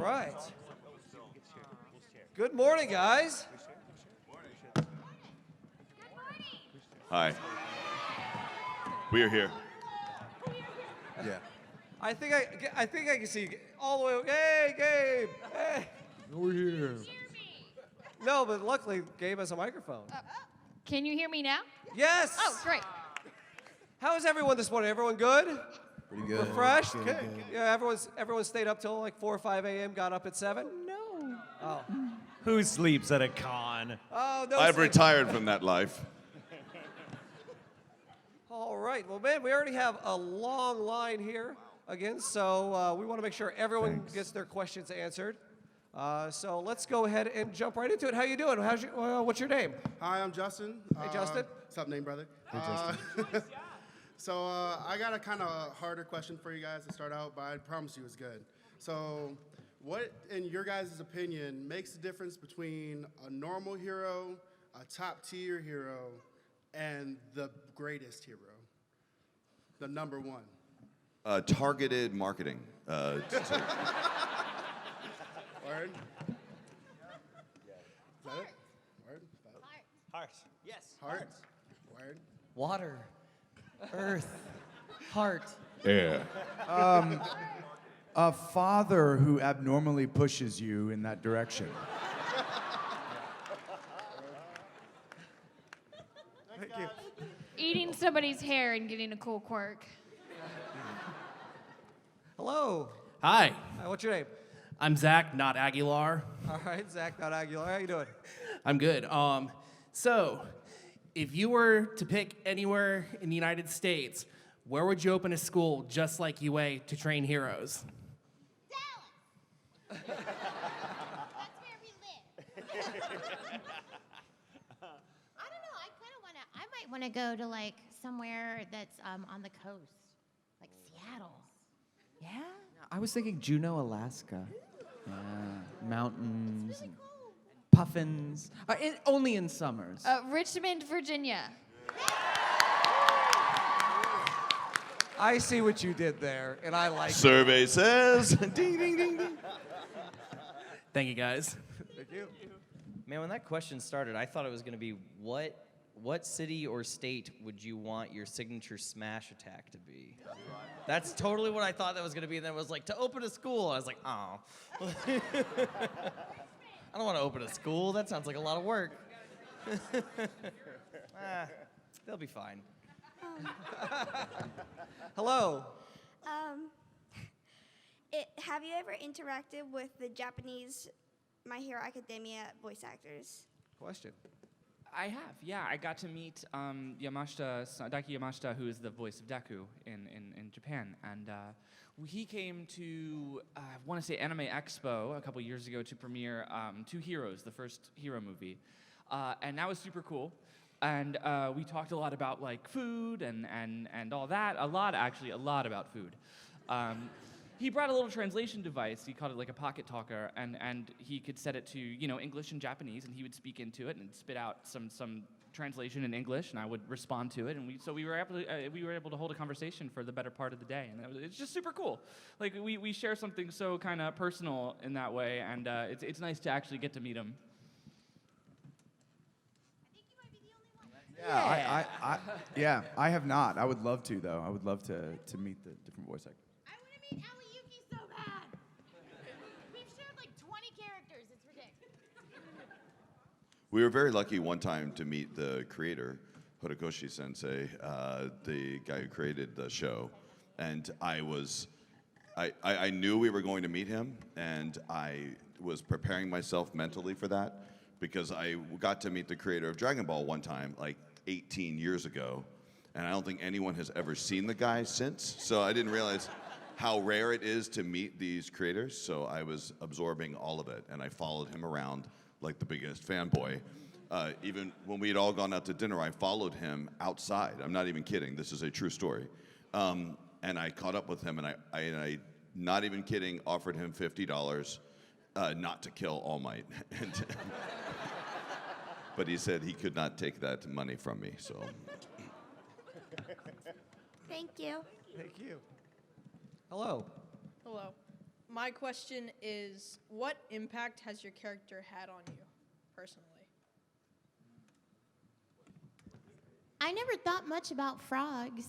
right. Good morning, guys. Hi. We are here. Yeah. I think I can see all the way. Hey, Gabe. Hey. Over here. No, but luckily Gabe has a microphone. Can you hear me now? Yes. Oh, great. How is everyone this morning? Everyone good? Pretty good. Refreshed? Good. Yeah, everyone stayed up till like 4 or 5 a.m. Got up at 7. No. Oh. Who sleeps at a con? Oh no. I've sleep. retired from that life. All right. Well, man, we already have a long line here again, so we want to make sure everyone gets their questions answered. So let's go ahead and jump right into it. How you doing? What's your name? Hi, I'm Justin. Hey, Justin. What's up, name brother? Hey, Justin. So I got a kind of harder question for you guys to start out, but I promise you it's good. So what, in your guys' opinion, makes the difference between a normal hero, a top-tier hero, and the greatest hero? The number one. Targeted marketing. Word? Is that it? Word? Heart. Yes. Heart? Word? Water, earth, heart. Air. A father who abnormally pushes you in that direction. Thank you. Eating somebody's hair and getting a cool quirk. Hello. Hi, Hi, what's your name? I'm Zach, not Aguilar. All right, Zach, not Aguilar. How you doing? I'm good. So, if you were to pick anywhere in the United States, where would you open a school just like UA to train heroes? Dallas. That's where we live. I don't know. I might want to go to like somewhere that's on the coast, like Seattle. Yeah. I was thinking Juneau, Alaska. Yeah, mountains, Really cool. puffins. Only in summers. Richmond, Virginia. I see what you did there, and I like it. Survey says. Ding, ding, ding, ding. Thank you, guys. Thank you. Man, when that question started, I thought it was going to be what city or state would you want your signature smash attack to be? That's totally what I thought that was going to be. And then it was like, to open a school. I was like, oh. I don't want to open a school. That sounds like a lot of work. They'll be fine. Hello. Have you ever interacted with the Japanese My Hero Academia voice actors? Question. I have, yeah. I got to meet Daiki Yamashita, who is the voice of Deku in Japan. And he came to, I want to say, Anime Expo a couple years ago to premiere Two Heroes, the first hero movie. And that was super cool. And we talked a lot about like food and all that. A lot about food. He brought a little translation device. He called it like a pocket talker, and he could set it to English and Japanese, and he would speak into it and spit out some translation in English, and I would respond to it, and we were able to hold a conversation for the better part of the day, and it's just super cool. Like we share something so kind of personal in that way, and it's nice to actually get to meet him. Yeah, I have not. I would love to, though. I would love to meet the different voice actors. I want to meet Aliyuki so bad. We've shared like 20 characters. It's ridiculous. We were very lucky one time to meet the creator, Horikoshi Sensei, the guy who created the show. And I knew we were going to meet him, and I was preparing myself mentally for that, because I got to meet the creator of Dragon Ball one time, like 18 years ago, and I don't think anyone has ever seen the guy since, so I didn't realize how rare it is to meet these creators, so I was absorbing all of it, and I followed him around like the biggest fanboy. Even when we had all gone out to dinner, I followed him outside. I'm not even kidding. This is a true story. And I caught up with him, and I not even kidding, offered him $50 not to kill All Might. But he said he could not take that money from me, so. Thank you. Thank you. Hello. Hello. My question is, what impact has your character had on you, personally? I never thought much about frogs.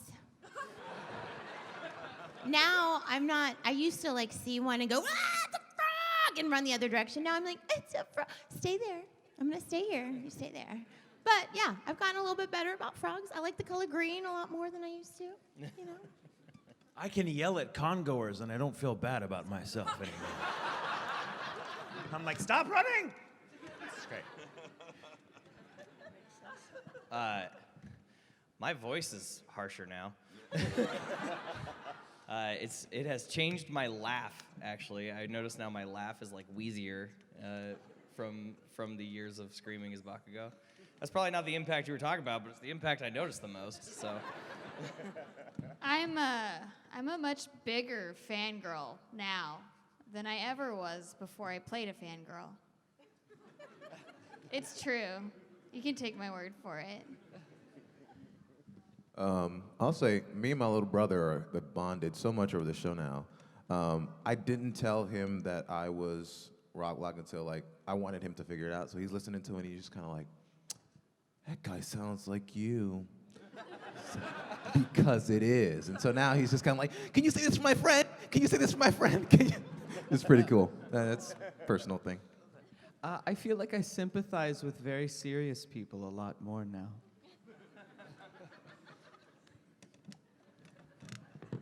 Now I'm not. I used to like see one and go, ah, it's a frog, and run the other direction. Now I'm like, it's a frog. Stay there. I'm gonna stay here. You stay there. But yeah, I've gotten a little bit better about frogs. I like the color green a lot more than I used to. You know. I can yell at congoers and I don't feel bad about myself anymore. I'm like, stop running! It's great. My voice is harsher now. It has changed my laugh, actually. I notice now my laugh is like wheezier from the years of screaming as Bakugo. That's probably not the impact you were talking about, but it's the impact I noticed the most, so. I'm a much bigger fangirl now than I ever was before I played a fangirl. It's true. You can take my word for it. I'll say, me and my little brother are bonded so much over the show now. I didn't tell him that I was Rock Lock until like I wanted him to figure it out. So he's listening to it and he's just kind of like, that guy sounds like you. Because it is. And so now he's just kind of like, can you say this for my friend? Can you say this for my friend? Can you? It's pretty cool. That's a personal thing. I feel like I sympathize with very serious people a lot more now.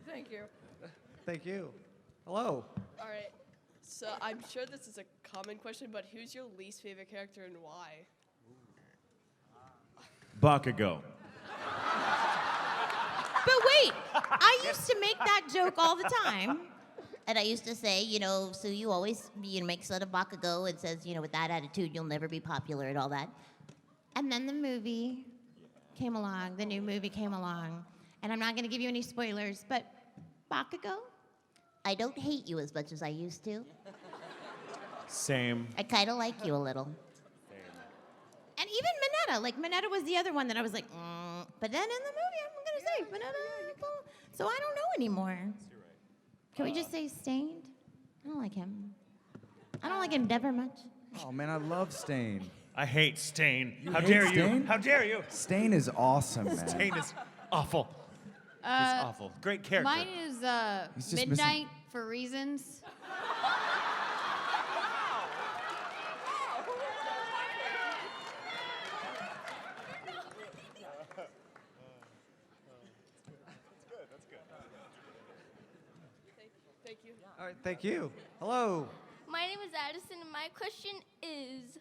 Thank you. Thank you. Hello. All right. So I'm sure this is a common question, but who's your least favorite character and why? Bakugo. But wait, I used to make that joke all the time. And I used to say, Tsuyu always makes fun of Bakugo and says, with that attitude, you'll never be popular and all that. And then the movie came along, the new movie came along. And I'm not going to give you any spoilers, but Bakugo, I don't hate you as much as I used to. Same. I kind of like you a little. And even Mineta, Mineta was the other one that I was like, But then in the movie, I'm going to say, Mineta, so I don't know anymore. Can we just say Stained? I don't like him. I don't like Endeavor much. Oh man, I love Stain. I hate Stain. You How hate dare Stain? you? How dare you? Stain is awesome, man. Stain is awful. He's awful. Great character. Mine is He's just Midnight for Reasons. Thank you. All right, thank you. Hello. My name is Addison, and my question is,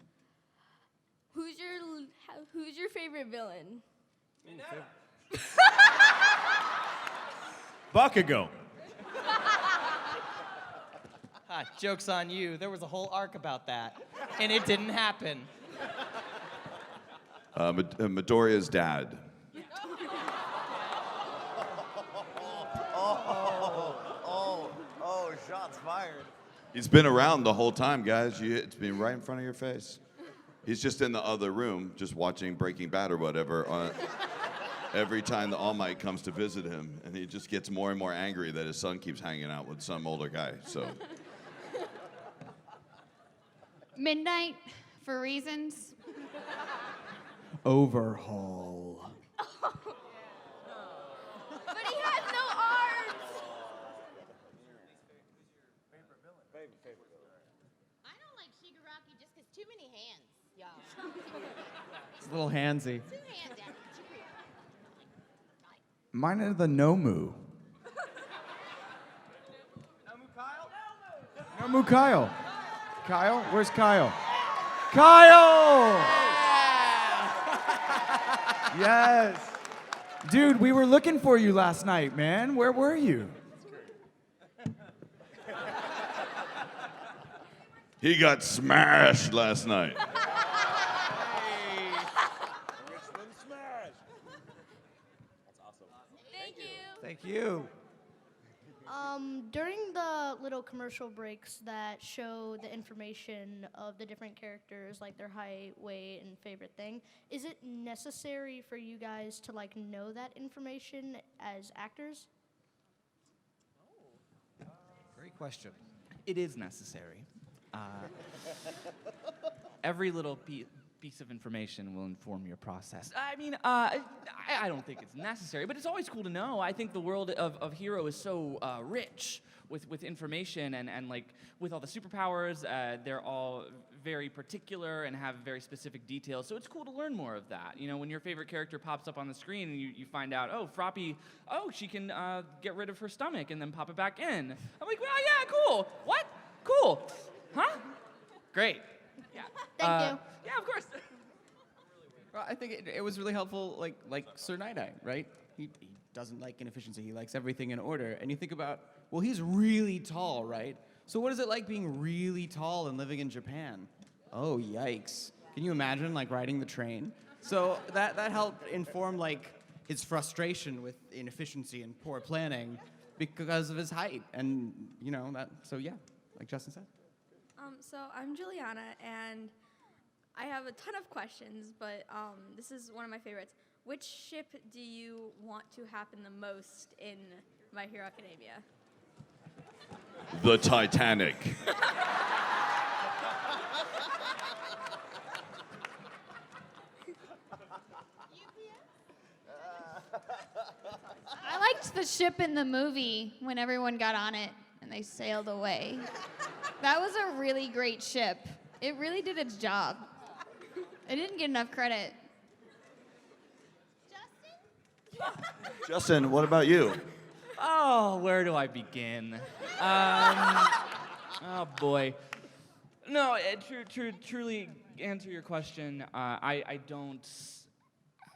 who's your favorite villain? Bakugo. Joke's on you. There was a whole arc about that, and it didn't happen. Midoriya's dad. Shots fired. He's been around the whole time, guys. It's been right in front of your face. He's just in the other room, just watching Breaking Bad or whatever. Every time the All Might comes to visit him, and he just gets more and more angry that his son keeps hanging out with some older guy. So. Midnight for Reasons. Overhaul. But he has no arms. I don't like Shigaraki just because too many hands, y'all. It's a little handsy. Two hands, yeah. Mine are the Nomu. Nomu Kyle. Kyle? Where's Kyle? Kyle! Yes. Dude, we were looking for you last night, man. Where were you? He got smashed last night. Thank you. During the little commercial breaks that show the information of the different characters, like their height, weight, and favorite thing, is it necessary for you guys to know that information as actors? Great question. it is necessary. Every little piece of information will inform your process. I mean, I don't think it's necessary, but it's always cool to know. I think the world of Hero is so rich with information and like with all the superpowers, they're all very particular and have very specific details. So it's cool to learn more of that. You know, when your favorite character pops up on the screen and you find out, oh, Froppy, oh, she can get rid of her stomach and then pop it back in. I'm like, well, yeah, cool. What? Cool. Huh? Great. Yeah. Thank you. Yeah, of course. Well, I think it was really helpful, like Sir Nighteye, right? He doesn't like inefficiency. He likes everything in order. And you think about, well, he's really tall, right? So what is it like being really tall and living in Japan? Oh, yikes. Can you imagine, like, riding the train? So that helped inform, like, his frustration with inefficiency and poor planning because of his height. And, you know, so yeah, like Justin said. So I'm Juliana, and I have a ton of questions, but this is one of my favorites. Which ship do you want to happen the most in My Hero Academia? The Titanic. I liked the ship in the movie when everyone got on it and they sailed away. That was a really great ship. It really did its job. It didn't get enough credit. Justin, what about you? Oh, where do I begin? Oh boy. No, truly answer your question. I don't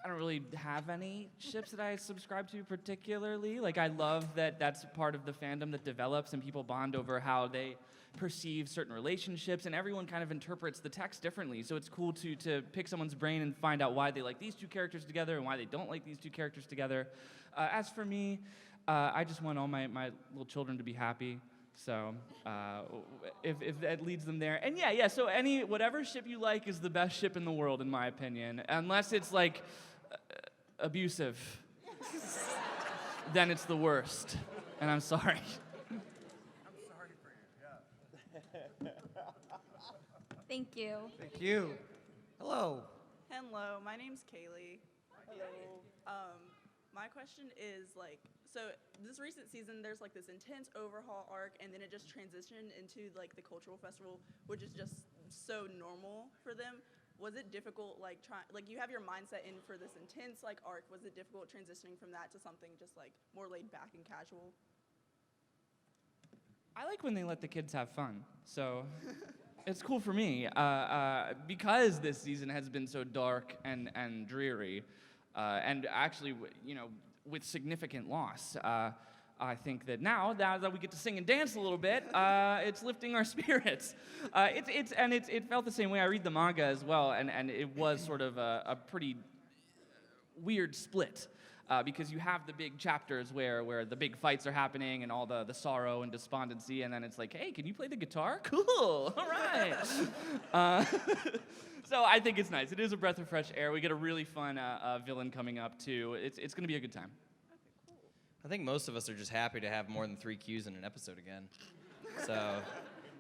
really have any ships that I subscribe to particularly. Like, I love that that's part of the fandom that develops and people bond over how they perceive certain relationships, and everyone kind of interprets the text differently. So it's cool to pick someone's brain and find out why they like these two characters together and why they don't like these two characters together. As for me, I just want all my little children to be happy. So if that leads them there. And yeah, so whatever ship you like is the best ship in the world, in my opinion. Unless it's like abusive, then it's the worst. And I'm sorry. Thank you. Thank you. Hello. Hello, my name's Kaylee. Hello. My question is, like, so this recent season, there's like this intense overhaul arc, and then it just transitioned into like the cultural festival, which is just so normal for them. Was it difficult, like you have your mindset in for this intense like arc? Was it difficult transitioning from that to something just like more laid back and casual? I like when they let the kids have fun, so it's cool for me. Because this season has been so dark and dreary, and actually, with significant loss. I think that now that we get to sing and dance a little bit, it's lifting our spirits. It felt the same way. I read the manga as well, and it was sort of a pretty weird split. Because you have the big chapters where the big fights are happening and all the sorrow and despondency, and then it's like, hey, can you play the guitar? Cool, all right. So I think it's nice. It is a breath of fresh air. We get a really fun villain coming up, too. It's going to be a good time. I think most of us are just happy to have more than 3 Qs in an episode again. So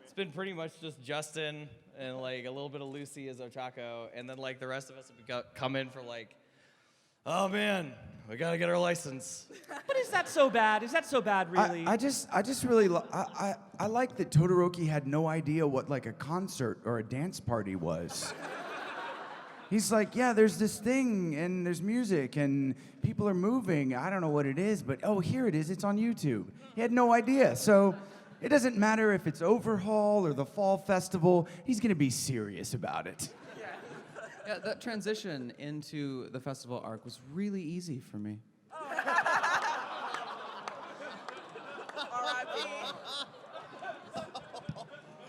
it's been pretty much just Justin and like a little bit of Lucy as Ochako, and then like the rest of us have come in for like, oh man, we gotta get our license. But is that so bad? Is that so bad, really? I just really I like that Todoroki had no idea what like a concert or a dance party was. He's like, yeah, there's this thing and there's music and people are moving. I don't know what it is, but oh, here it is. It's on YouTube. He had no idea. So it doesn't matter if it's Overhaul or the Fall Festival. He's gonna be serious about it. Yeah, that transition into the festival arc was really easy for me.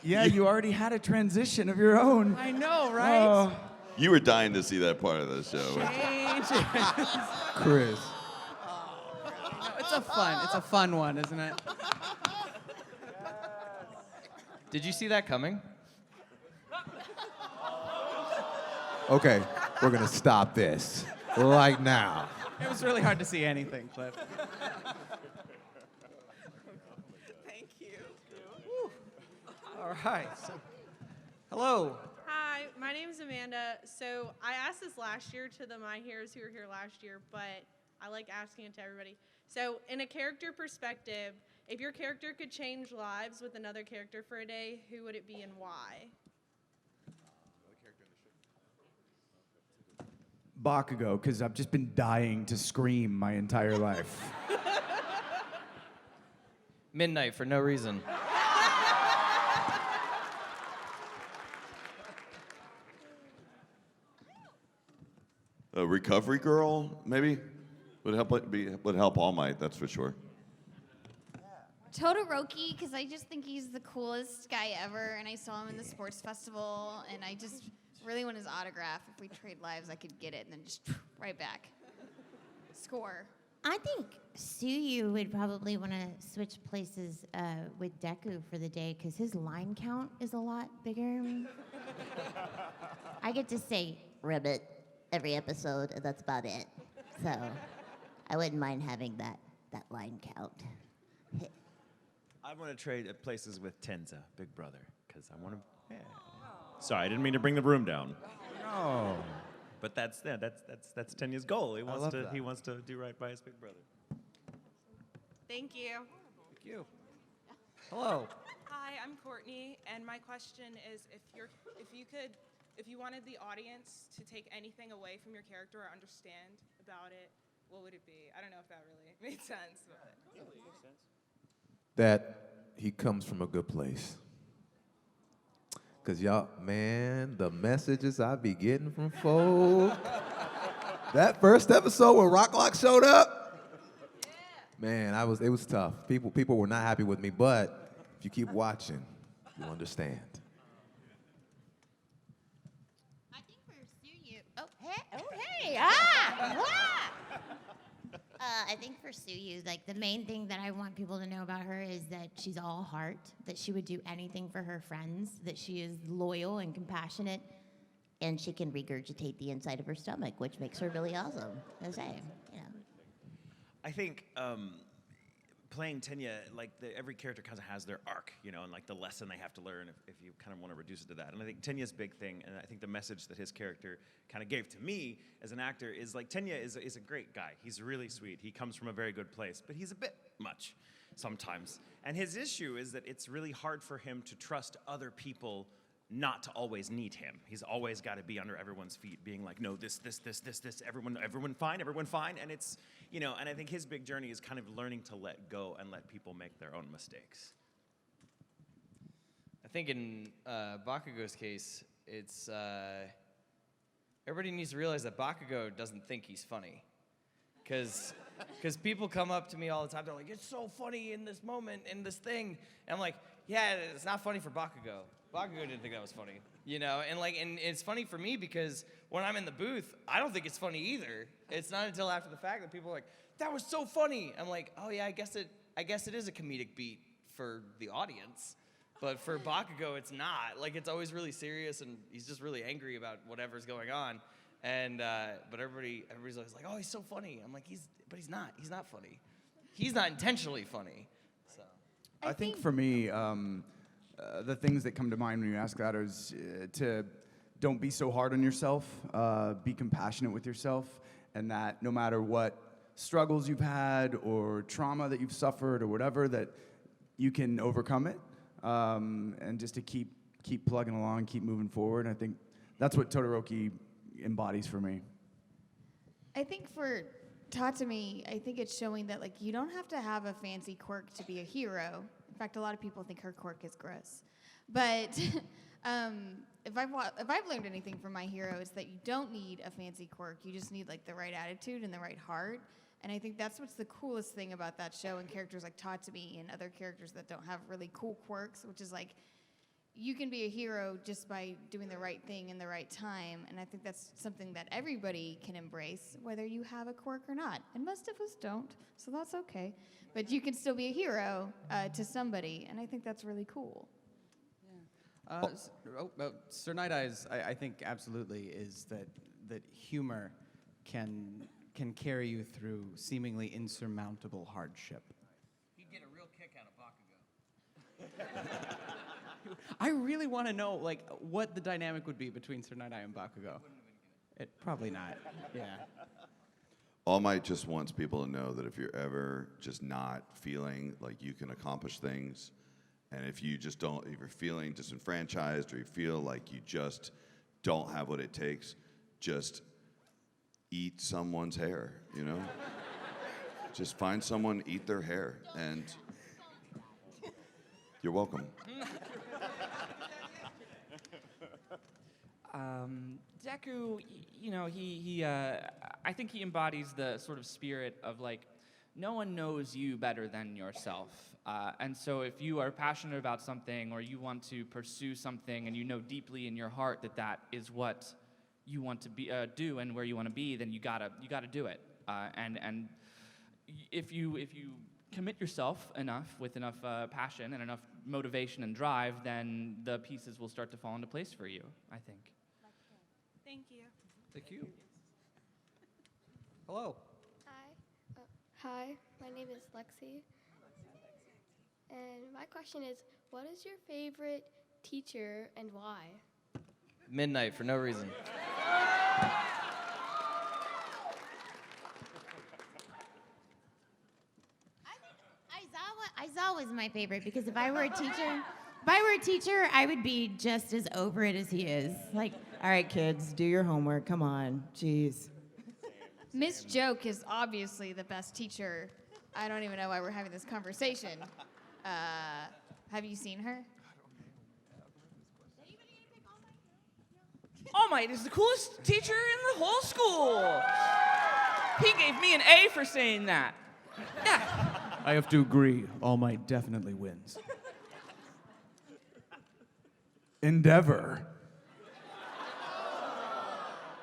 Yeah, you already had a transition of your own. I know, right? Oh. You were dying to see that part of the show. Chris. It's a fun one, isn't it? Did you see that coming? Okay, we're gonna stop this right now. It was really hard to see anything, Cliff. Thank you. All right. Hello. Hi, my name is Amanda. So I asked this last year to the My Heroes who were here last year, but I like asking it to everybody. So in a character perspective, if your character could change lives with another character for a day, who would it be and why? Bakugo, because I've just been dying to scream my entire life. Midnight for no reason. A recovery girl, maybe? Would help All Might, that's for sure. Todoroki, because I just think he's the coolest guy ever, and I saw him in the sports festival, and I just really want his autograph. If we trade lives, I could get it, and then just right back. Score. I think Tsuyu would probably want to switch places with Deku for the day because his line count is a lot bigger. I get to say ribbit every episode, and that's about it. So I wouldn't mind having that line count. I want to trade places with Tenza, Big Brother, because I want to. Yeah. Sorry, I didn't mean to bring the room down. No. But that's Tenya's goal. He wants to that. he wants to do right by his big brother. Thank you. Thank you. Hello. Hi, I'm Courtney, and my question is if you wanted the audience to take anything away from your character or understand about it, what would it be? I don't know if that really made sense, but That he comes from a good place. Because y'all, man, the messages I be getting from folk. That first episode when Rocklock showed up, man, it was tough. People were not happy with me, but if you keep watching, you'll understand. I think for Tsuyu, I think for Tsuyu, like the main thing that I want people to know about her is that she's all heart, that she would do anything for her friends, that she is loyal and compassionate, and she can regurgitate the inside of her stomach, which makes her really awesome. I say, you know. I think playing Tenya, like every character kind of has their arc, and like the lesson they have to learn if you kind of want to reduce it to that. And I think Tenya's big thing, and I think the message that his character kind of gave to me as an actor is like Tenya is a great guy. He's really sweet. He comes from a very good place, but he's a bit much sometimes. And his issue is that it's really hard for him to trust other people not to always need him. He's always got to be under everyone's feet, being like, no, this, everyone fine, and it's, and I think his big journey is kind of learning to let go and let people make their own mistakes. I think in Bakugo's case, it's everybody needs to realize that Bakugo doesn't think he's funny, because people come up to me all the time. They're like, "It's so funny in this moment, in this thing," and I'm like, "Yeah, it's not funny for Bakugo. Bakugo didn't think that was funny, and it's funny for me because when I'm in the booth, I don't think it's funny either. It's not until after the fact that people are like, "That was so funny." I'm like, "Oh yeah, I guess it is a comedic beat for the audience." But for Bakugo, it's not. Like, it's always really serious, and he's just really angry about whatever's going on. And but everybody's always like, "Oh, he's so funny." I'm like, he's not. He's not funny. He's not intentionally funny. So I think for me, the things that come to mind when you ask that is to don't be so hard on yourself. Be compassionate with yourself, and that no matter what struggles you've had or trauma that you've suffered or whatever, that you can overcome it. And just to keep plugging along, keep moving forward. I think that's what Todoroki embodies for me. I think for Tatami, I think it's showing that you don't have to have a fancy quirk to be a hero. In fact, a lot of people think her quirk is gross. But if I've learned anything from my hero, it's that you don't need a fancy quirk. You just need the right attitude and the right heart. And I think that's what's the coolest thing about that show, and characters like Tatami and other characters that don't have really cool quirks, which is you can be a hero just by doing the right thing in the right time. And I think that's something that everybody can embrace, whether you have a quirk or not. And most of us don't, so that's okay. But you can still be a hero to somebody, and I think that's really cool. Sir Nighteye's, I think absolutely is that humor can carry you through seemingly insurmountable hardship. he'd get a real kick out of Bakugo. I really want to know like what the dynamic would be between Sir Nighteye and Bakugo. Probably not. Yeah. All Might just wants people to know that if you're ever just not feeling like you can accomplish things, and if you just don't, if you're feeling disenfranchised or you feel like you just don't have what it takes, just eat someone's hair, you know? Just find someone, eat their hair, and you're welcome. Deku, you know, I think he embodies the sort of spirit of like, no one knows you better than yourself. And so if you are passionate about something or you want to pursue something and you know deeply in your heart that that is what you want to be, do and where you want to be, then you gotta do it. And if you commit yourself enough with enough passion and enough motivation and drive, then the pieces will start to fall into place for you, I think. Thank you. Thank you. Hello. Hi. Hi, my name is Lexi. And my question is, what is your favorite teacher and why? Midnight for no reason. Aizawa was my favorite because if I were a teacher, I would be just as over it as he is. Like, all right, kids, do your homework. Come on. Jeez. Miss Joke is obviously the best teacher. I don't even know why we're having this conversation. Have you seen her? All Might is the coolest teacher in the whole school. He gave me an A for saying that. I have to agree. All Might definitely wins. Endeavor.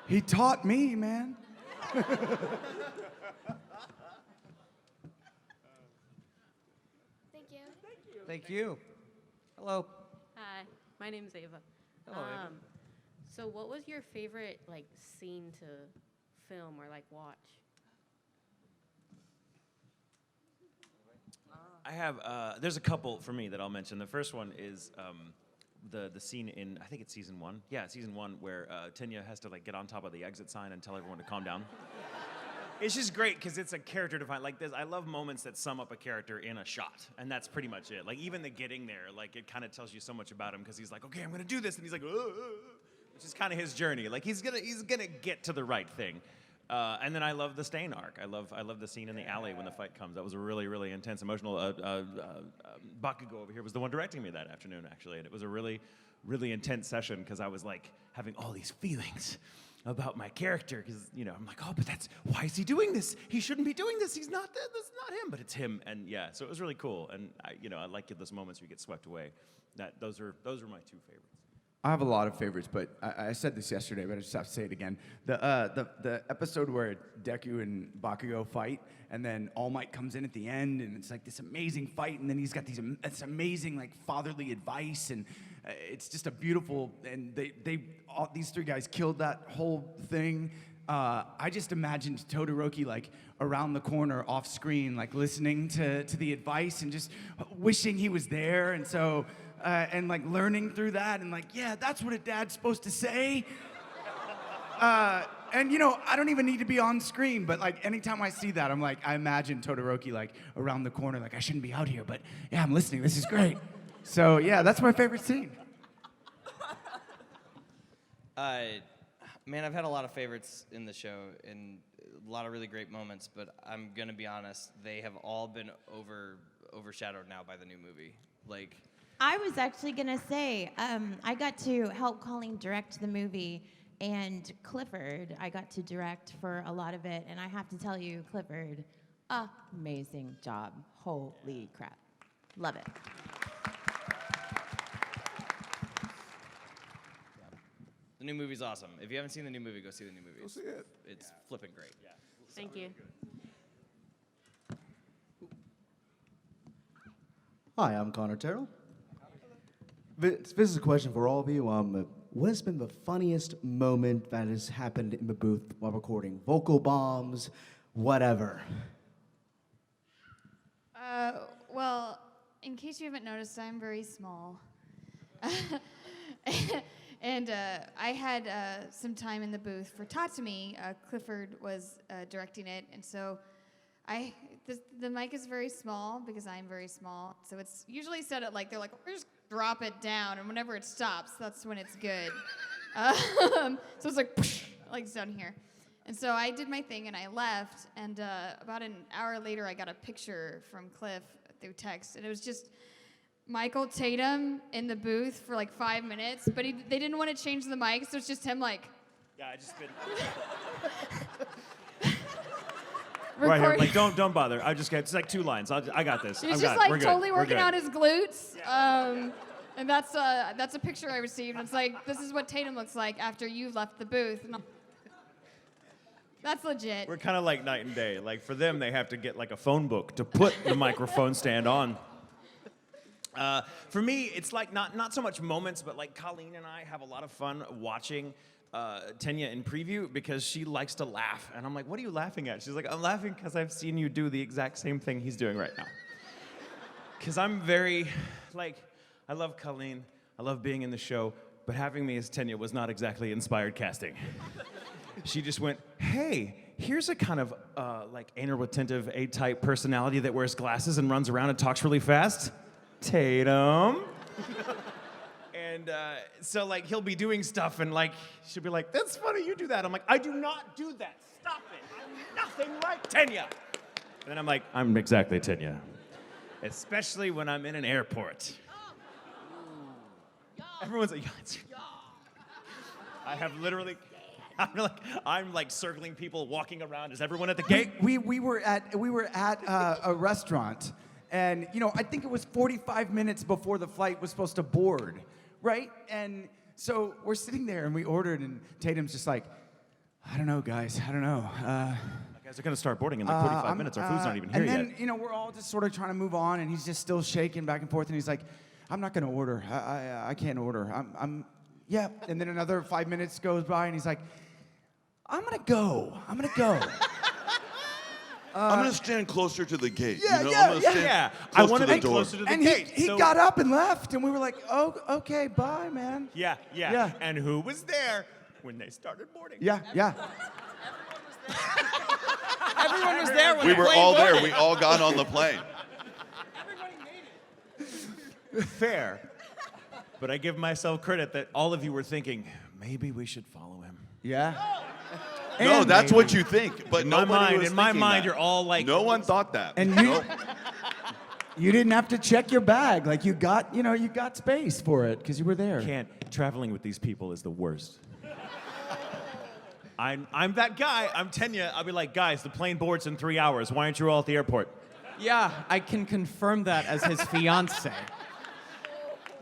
He taught me, man. Thank you. Thank you. Hello. Hi, my name's Ava. Hello, Ava. So what was your favorite like scene to film or like watch? I have, there's a couple for me that I'll mention. The first one is the scene in, I think it's season 1. Yeah, season 1 where Tenya has to like get on top of the exit sign and tell everyone to calm down. It's just great because it's a character defined, like this. I love moments that sum up a character in a shot, and that's pretty much it. Like even the getting there, like it kind of tells you so much about him because he's like, okay, I'm gonna do this, and he's like, which is kind of his journey. Like he's gonna get to the right thing. And then I love the Stain arc. I love the scene in the alley when the fight comes. That was a really, really intense, emotional. Bakugo over here was the one directing me that afternoon, actually, and it was a really, really intense session because I was like having all these feelings about my character because I'm like, oh, but why is he doing this? He shouldn't be doing this. He's not. That's not him. But it's him. And yeah, so it was really cool. And I like those moments where you get swept away. Those are my two favorites. I have a lot of favorites, but I said this yesterday, but I just have to say it again. The episode where Deku and Bakugo fight, and then All Might comes in at the end, and it's like this amazing fight, and then he's got this amazing like fatherly advice, and it's just a beautiful. And these three guys killed that whole thing. I just imagined Todoroki like around the corner off screen, like listening to the advice and just wishing he was there, and so. And like learning through that and like, yeah, that's what a dad's supposed to say. And I don't even need to be on screen, but like anytime I see that, I'm like, I imagine Todoroki like around the corner, like I shouldn't be out here, but yeah, I'm listening, this is great. So yeah, that's my favorite scene. Man, I've had a lot of favorites in the show and a lot of really great moments, but I'm gonna be honest, they have all been overshadowed now by the new movie. Like, I was actually gonna say, I got to help Colleen direct the movie, and Clifford, I got to direct for a lot of it, and I have to tell you, Clifford, amazing job. Holy crap. Love it. the new movie's awesome. If you haven't seen the new movie, go see the new movie. Go see it. It's flipping great. Yeah. Thank you. Hi, I'm Connor Terrell. This is a question for all of you. What has been the funniest moment that has happened in the booth while recording? Vocal bombs, whatever. Well, in case you haven't noticed, I'm very small. And I had some time in the booth for Tatami. Clifford was directing it, and so the mic is very small because I'm very small. So it's usually set at they're like, just drop it down, and whenever it stops, that's when it's good. So it's like it's down here. And so I did my thing and I left, and about an hour later I got a picture from Cliff through text, and it was just Michael Tatum in the booth for 5 minutes, but they didn't want to change the mic, so it's just him Yeah, I just been. Right here, like don't bother. I just got it's 2 lines. I got this. He's I'm just got it. We're good. totally We're working good. on his glutes. And that's a picture I received. It's this is what Tatum looks like after you've left the booth. And that's legit. We're kind of like night and day. For them, they have to get a phone book to put the microphone stand on. For me, it's not so much moments, but Colleen and I have a lot of fun watching Tenya in preview because she likes to laugh. And I'm like, what are you laughing at? She's like, I'm laughing because I've seen you do the exact same thing he's doing right now. Because I'm very, I love Colleen. I love being in the show. But having me as Tenya was not exactly inspired casting. She just went, hey, here's a kind of anal retentive A-type personality that wears glasses and runs around and talks really fast. Tatum. And so he'll be doing stuff and she'll be like, that's funny, you do that. I'm like, I do not do that. Stop it. I'm nothing like Tenya. And then I'm like, I'm exactly Tenya. Especially when I'm in an airport. Everyone's like, I have literally, I'm circling people walking around. Is everyone at the gate? We were at a restaurant, and I think it was 45 minutes before the flight was supposed to board, right? And so we're sitting there and we ordered, and Tatum's just like, I don't know, guys, I don't know. Guys are gonna start boarding in 45 minutes. Our food's not even here yet. And then we're all just sort of trying to move on, and he's just still shaking back and forth, and he's like, I'm not gonna order. I can't order. Yeah. And then another 5 minutes goes by, and he's like, I'm gonna go. I'm gonna stand closer to the gate. Yeah, I'm yeah, gonna yeah. stand I close want to to the be door. closer to the And gate. he got up and left, and we were like, oh, okay, bye, man. Yeah. Yeah. And who was there when they started boarding? Yeah. Everyone was there when We the were plane all there. boarded. We all got on the plane. Fair. But I give myself credit that all of you were thinking, maybe we should follow him. Yeah. No, that's what you think. But In my nobody mind- was in my thinking mind, that. you're all like- No one thought that. And you didn't have to check your bag. You got space for it because you were there. Traveling with these people is the worst. I'm that guy. I'm Tenya. I'll be like, guys, the plane boards in 3 hours. Why aren't you all at the airport? Yeah, I can confirm that as his fiance.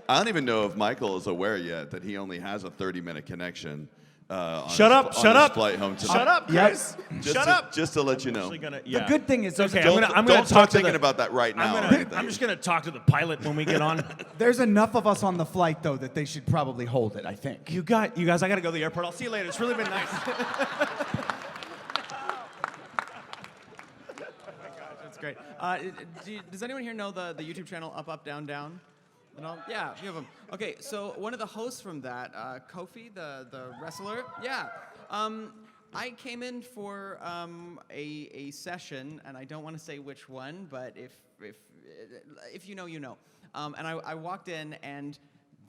I don't even know if Michael is aware yet that he only has a 30-minute connection. Shut up! On his flight home tonight. Shut up, Chris! Shut up! Just to let you know. The good thing is, Okay, Don't I'm gonna start talk to thinking the, about that right now. or I'm anything. just gonna talk to the pilot when we get on. there's enough of us on the flight, though, that they should probably hold it, I think. You guys, I gotta go to the airport. I'll see you later. It's really been nice. That's great. Does anyone here know the YouTube channel Up, Up, Down, Down? Yeah, a few of them. Okay, so one of the hosts from that, Kofi, the wrestler, yeah. I came in for a session, and I don't want to say which one, but if you know, you know. And I walked in, and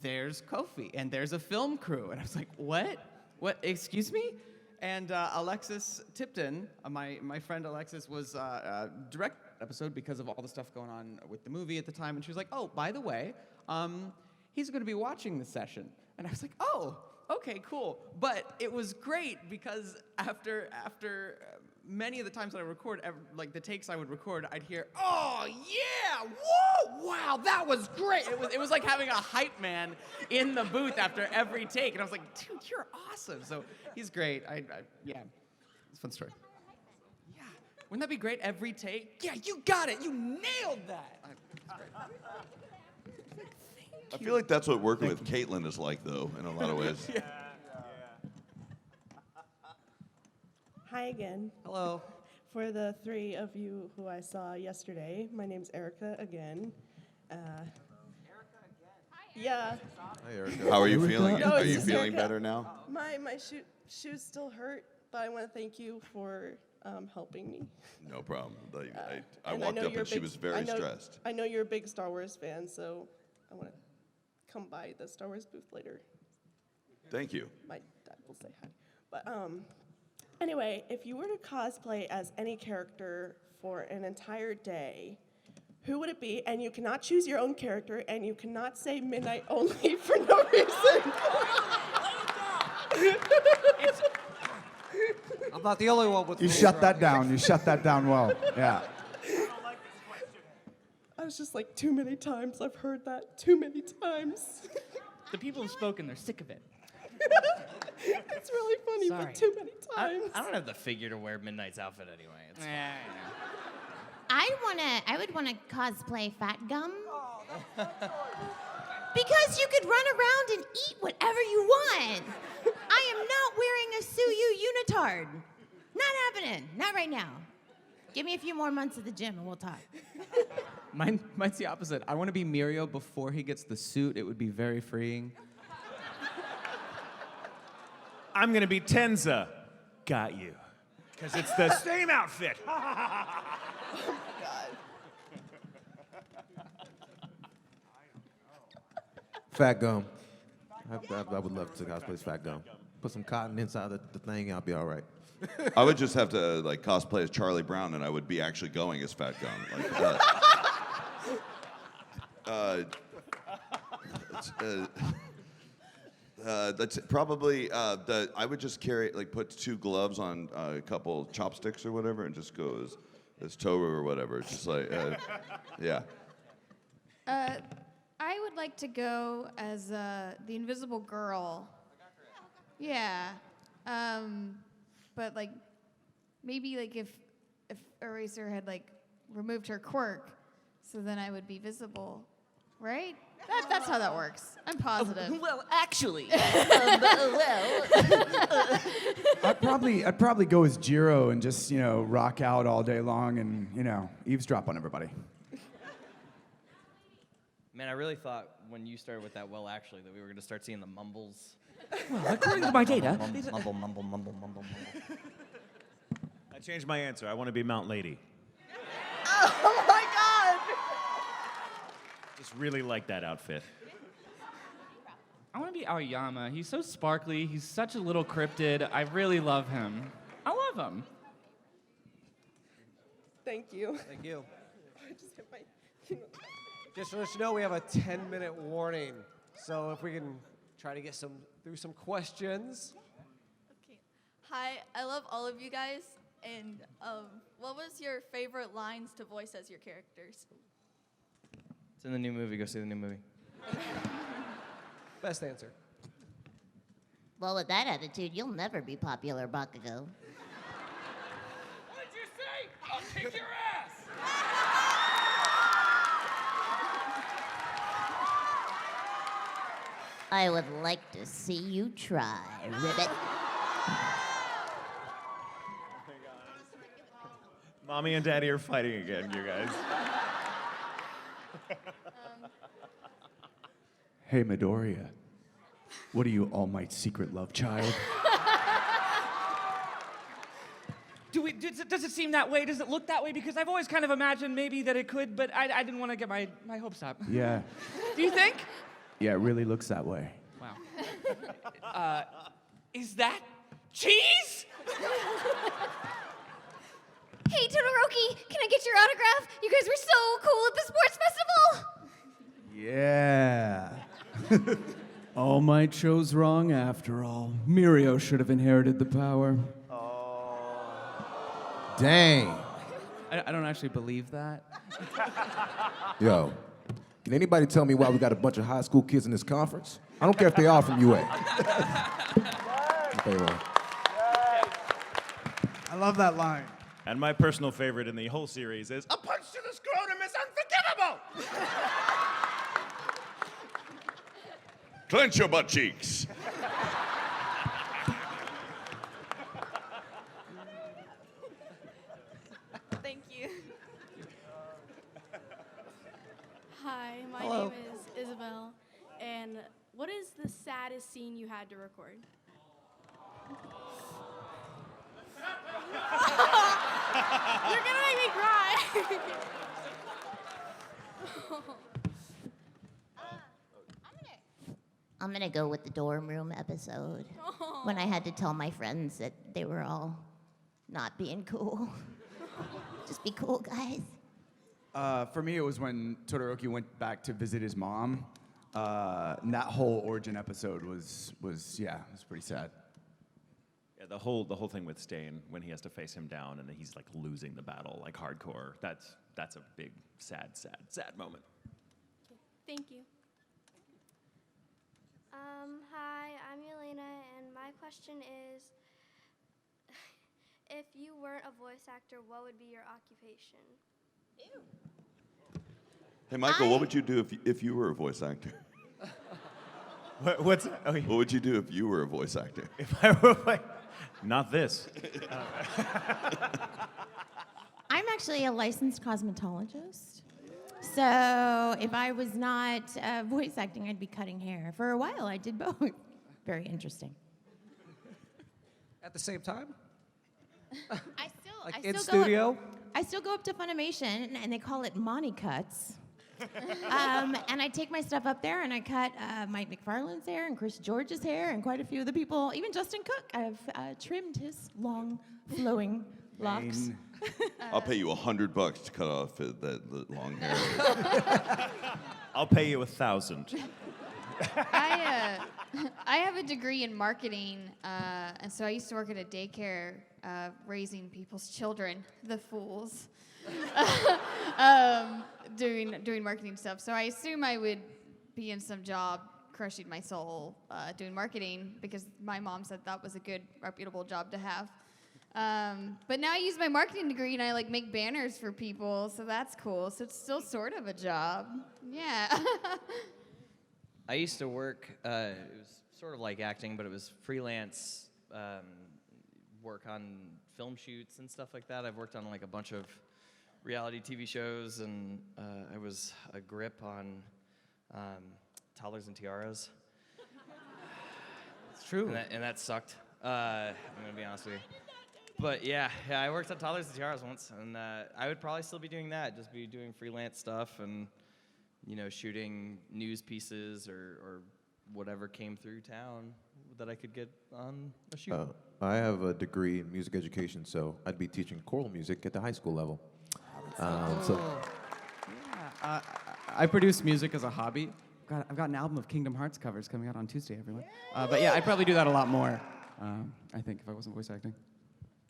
there's Kofi, and there's a film crew, and I was like, what? What? Excuse me? And Alexis Tipton, my friend Alexis, was direct episode because of all the stuff going on with the movie at the time, and she was like, oh, by the way, he's going to be watching the session. And I was like, oh, okay, cool. But it was great because after many of the times that I record, the takes I would record, I'd hear, oh, yeah, whoa, wow, that was great. It was like having a hype man in the booth after every take. And I was like, dude, you're awesome. So he's great. Yeah, it's a fun story. Yeah, wouldn't that be great every take? Yeah, you got it. You nailed that. It's great. I feel like that's what working with Caitlin is like, though, in a lot of ways. Yeah. Hi again. Hello. For the 3 of you who I saw yesterday, my name's Erica again. Hi, Yeah. Hey, Erica. How are you Erica? feeling? No, Are it's you just feeling Erica. better now? My shoes still hurt, but I want to thank you for helping me. No problem. I And walked know up you're and a she big- was very stressed. I know you're a big Star Wars fan, so I want to come by the Star Wars booth later. Thank you. My dad will say hi. But anyway, if you were to cosplay as any character for an entire day, who would it be? And you cannot choose your own character, and you cannot say midnight only for no reason. I'm not the only one with You rules shut around that here. down. You shut that down well. Yeah. I was just like, too many times. I've heard that too many times. The people have spoken. They're sick of it. It's really funny, Sorry. but too many times. I don't have the figure to wear Midnight's outfit anyway. It's fine. I would wanna cosplay Fat Gum. Because you could run around and eat whatever you want. I am not wearing a Tsuyu unitard. Not happening. Not right now. Give me a few more months at the gym and we'll talk. Mine's the opposite. I want to be Mirio before he gets the suit. It would be very freeing. I'm gonna be Tenza. Got you. Because it's the same outfit. Fat Gum. I would love to cosplay as Fat Gum. Put some cotton inside the thing, I'll be all right. I would just have to like cosplay as Charlie Brown, and I would be actually going as Fat Gum. That's probably I would just put 2 gloves on a couple chopsticks or whatever, and just go as Toru or whatever. Just like yeah. I would like to go as the Invisible Girl. Yeah. But like, maybe like if Eraser had like removed her quirk, so then I would be visible, right? That's how that works. I'm positive. Well, actually. I'd probably go as Jiro and just rock out all day long and eavesdrop on everybody. Man, I really thought when you started with that, well, actually, that we were going to start seeing the mumbles. Well, according to my data, Mumble. I changed my answer. I want to be Mount Lady. Oh my God! Just really like that outfit. I want to be Aoyama. He's so sparkly. He's such a little cryptid. I really love him. I love him. Thank you. Thank you. I just hit my. Just to let you know, we have a 10-minute warning. So if we can try to get through some questions. Okay. Hi, I love all of you guys. And what was your favorite lines to voice as your characters? It's in the new movie. Go see the new movie. Best answer. Well, with that attitude, you'll never be popular, Bakugo. What did you say? I'll kick your ass! I would like to see you try, Ribbit. Mommy and Daddy are fighting again, you guys. Hey, Midoriya. What are you, All Might's secret love child? Does it seem that way? Does it look that way? Because I've always kind of imagined maybe that it could, but I didn't want to get my hopes up. Yeah. Do you think? Yeah, it really looks that way. Wow. Is that cheese? Hey, Todoroki, can I get your autograph? You guys were so cool at the sports festival. Yeah. All Might chose wrong after all. Mirio should have inherited the power. Dang. I don't actually believe that. Yo, can anybody tell me why we got a bunch of high school kids in this conference? I don't care if they are from UA. Okay, well. I love that line. And my personal favorite in the whole series is a punch to the scrotum is unforgivable! Clench your butt cheeks. Thank you. Hi, my Hello. name is Isabel, and what is the saddest scene you had to record? You're gonna make me cry. I'm gonna go with the dorm room episode when I had to tell my friends that they were all not being cool. Just be cool, guys. For me, it was when Todoroki went back to visit his mom. And that whole origin episode was pretty sad. Yeah, the whole thing with Stain when he has to face him down and then he's like losing the battle like hardcore. That's a big sad moment. Thank you. Hi, I'm Yelena, and my question is, if you weren't a voice actor, what would be your occupation? Hey, Michael, what would you do if you were a voice actor? What's that? Okay. What would you do if you were a voice actor? If I were like, not this. I'm actually a licensed cosmetologist. So if I was not voice acting, I'd be cutting hair. For a while, I did both. Very interesting. At the same time? I Like still in go studio? Up, I still go up to Funimation, and they call it Monty Cuts. And I take my stuff up there, and I cut Mike McFarlane's hair, and Chris George's hair, and quite a few of the people. Even Justin Cook, I've trimmed his long, flowing locks. I'll pay you $100 to cut off that long hair. I'll pay you 1,000. I have a degree in marketing, and so I used to work at a daycare raising people's children, the fools, doing marketing stuff. So I assume I would be in some job crushing my soul doing marketing because my mom said that was a good, reputable job to have. But now I use my marketing degree and I like make banners for people, so that's cool. So it's still sort of a job. Yeah. I used to work, it was sort of like acting, but it was freelance work on film shoots and stuff like that. I've worked on like a bunch of reality TV shows, and I was a grip on Toddlers and Tiaras. It's true. And that sucked. I'm gonna be honest with you. But yeah, I worked on Toddlers and Tiaras once, and I would probably still be doing that, just be doing freelance stuff and, you know, shooting news pieces or whatever came through town that I could get on a shoot. I have a degree in music education, so I'd be teaching choral music at the high school level. I produce music as a hobby. I've got an album of Kingdom Hearts covers coming out on Tuesday, everyone. But yeah, I'd probably do that a lot more, I think, if I wasn't voice acting.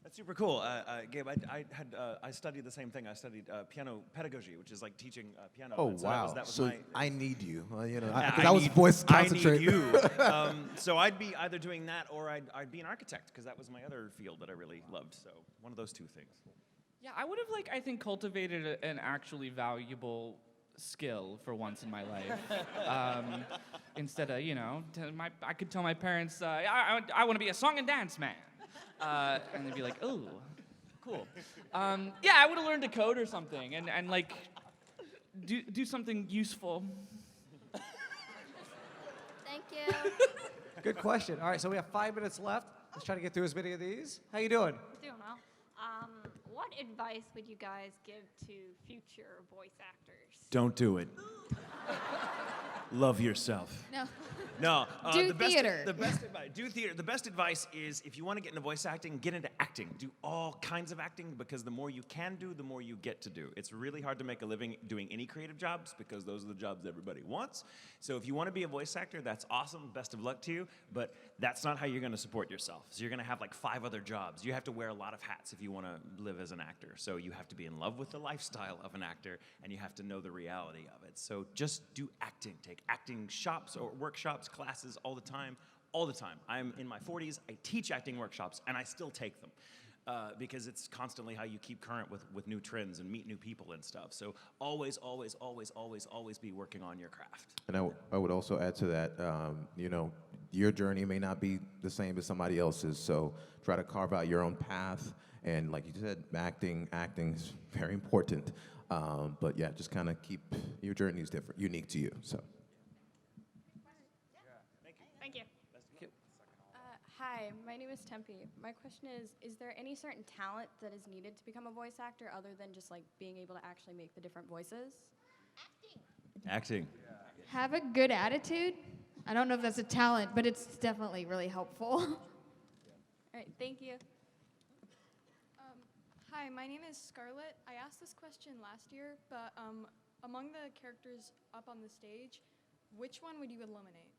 That's super cool. Gabe, I studied the same thing. I studied piano pedagogy, which is like teaching piano. Oh, And so wow. that was So my, I need you. You know, I was need- voice I concentrate. need you. So I'd be either doing that or I'd be an architect because that was my other field that I really loved. So one of those two things. Yeah, I would have, I think, cultivated an actually valuable skill for once in my life. Instead of, I could tell my parents, I want to be a song and dance man. And they'd be like, oh, cool. Yeah, I would have learned to code or something and do something useful. Thank you. Good question. All right, so we have 5 minutes left. Let's try to get through as many of these. How you doing? Doing well. What advice would you guys give to future voice actors? Don't do it. Love yourself. No. No. Do theater. The best advice. Do theater. The best advice is if you want to get into voice acting, get into acting. Do all kinds of acting because the more you can do, the more you get to do. It's really hard to make a living doing any creative jobs because those are the jobs everybody wants. So if you want to be a voice actor, that's awesome. Best of luck to you. But that's not how you're going to support yourself. So you're going to have like 5 other jobs. You have to wear a lot of hats if you want to live as an actor. So you have to be in love with the lifestyle of an actor and you have to know the reality of it. So just do acting. Take acting shops or workshops, classes all the time. I'm in my 40s. I teach acting workshops, and I still take them because it's constantly how you keep current with new trends and meet new people and stuff. So always be working on your craft. And I would also add to that, your journey may not be the same as somebody else's, so try to carve out your own path. And like you said, acting is very important. But yeah, just kind of keep your journey is different, unique to you. So. Hi, my name is Tempe. My question is there any certain talent that is needed to become a voice actor other than just like being able to actually make the different voices? Acting. Have a good attitude. I don't know if that's a talent, but it's definitely really helpful. All right, thank you. Hi, my name is Scarlett. I asked this question last year, but among the characters up on the stage, which one would you eliminate?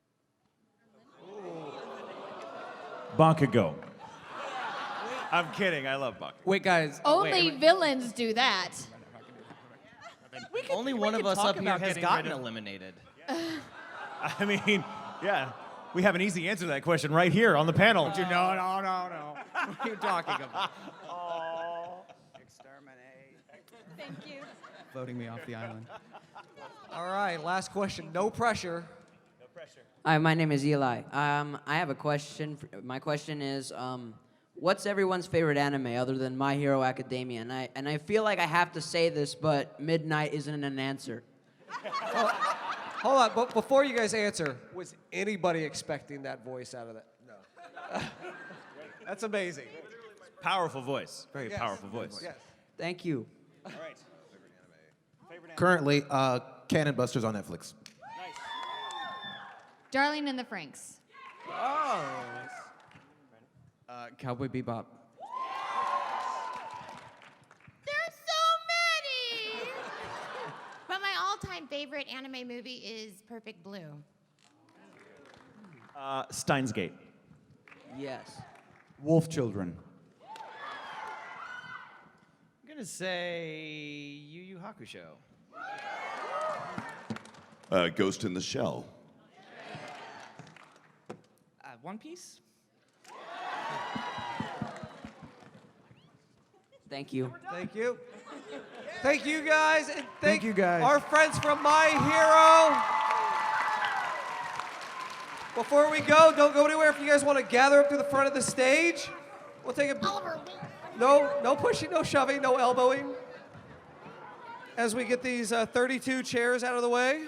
Bakugo. I'm kidding. I love Bakugo. Wait, guys. Only villains do that. Only one of us up here has gotten eliminated. I mean, yeah. We have an easy answer to that question right here on the panel. No. What are you talking about? Exterminate. Thank you. Voting me off the island. All right, last question. No pressure. Hi, my name is Eli. I have a question. My question is, what's everyone's favorite anime other than My Hero Academia? And I feel like I have to say this, but Midnight isn't an answer. Hold on, but before you guys answer, was anybody expecting that voice out of that? No. That's amazing. Powerful voice. Very Yes. powerful voice. Yes. Thank you. All right. Currently, Cannon Busters on Netflix. Darling in the Franxx. Cowboy Bebop. There's so many! But my all-time favorite anime movie is Perfect Blue. Steins Gate. Yes. Wolf Children. I'm gonna say Yu Yu Hakusho. Ghost in the Shell. One Piece? Thank you. Thank you. Thank you guys. And thank you guys. Our friends from My Hero. Before we go, don't go anywhere. If you guys want to gather up to the front of the stage, we'll take a. No pushing, no shoving, no elbowing. As we get these 32 chairs out of the way.